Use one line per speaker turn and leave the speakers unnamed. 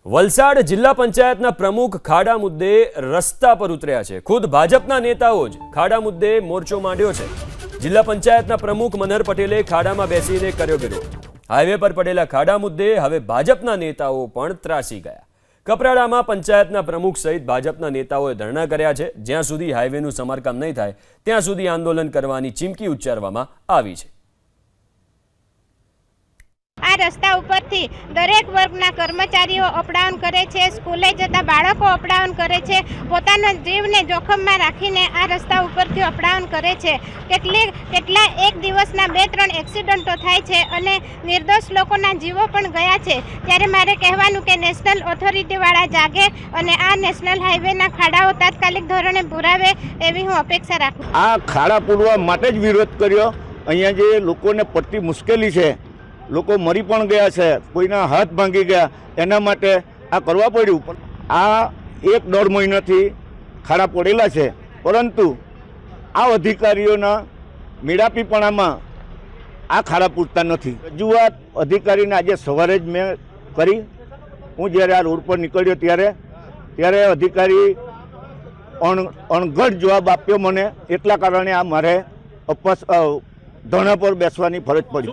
વલસાડ જિલ્લા પંચાયતના પ્રમુખ ખાડા મુદ્દે રસ્તા પર ઉતર્યા છે। ખુદ ભાજપના નેતાઓ જ ખાડા મુદ્દે મોરચો માંડ્યો છે। જિલ્લા પંચાયતના પ્રમુખ મનહર પટેલે ખાડામાં બેસીને કર્યો વિરોધ। હાઈવે પર પડેલા ખાડા મુદ્દે હવે ભાજપના નેતાઓ પણ ત્રાસી ગયા। કપરાડામાં પંચાયતના પ્રમુખ સહિત ભાજપના નેતાઓએ ધરણા કર્યા છે। જ્યાં સુધી હાઈવેનું સમારકામ નહીં થાય ત્યાં સુધી આંદોલન કરવાની ચીમકી ઉચ્ચારવામાં આવી છે।
આ રસ્તા ઉપરથી દરેક વર્ગના કર્મચારીઓ અપડાઉન કરે છે, સ્કૂલે જતા બાળકો અપડાઉન કરે છે, પોતાના જીવને જોખમમાં રાખીને આ રસ્તા ઉપરથી અપડાઉન કરે છે। કેટલા એક દિવસના 2-3 એક્સિડન્ટો થાય છે અને નિર્દોષ લોકોના જીવો પણ ગયા છે। ત્યારે મારે કહેવાનું કે નેશનલ ઓથોરિટીવાળા જાગે અને આ નેશનલ હાઈવેના ખાડાઓ તાત્કાલિક ધોરણે પુરાવે એવી હું અપેક્ષા રાખું।
આ ખાડા પૂરવા માટે જ વિરોધ કર્યો। અહીંયા જે લોકોને પડતી મુશ્કેલી છે, લોકો મરી પણ ગયા છે, કોઈના હાથ ભાંગી ગયા, એના માટે આ કરવા પડ્યું। પણ આ 1-1.5 મહિનાથી ખાડા પડેલા છે, પરંતુ આ અધિકારીઓના મેળાપીપણામાં આ ખાડા પૂરતા નથી। રજૂઆત અધિકારીને આજે સવારે જ મેં કરી। હું જ્યારે આ રોડ પર નીકળ્યો ત્યારે અધિકારી અણઘડ જવાબ આપ્યો મને, એટલા કારણે આ મારે ધરણા પર બેસવાની ફરજ પડી।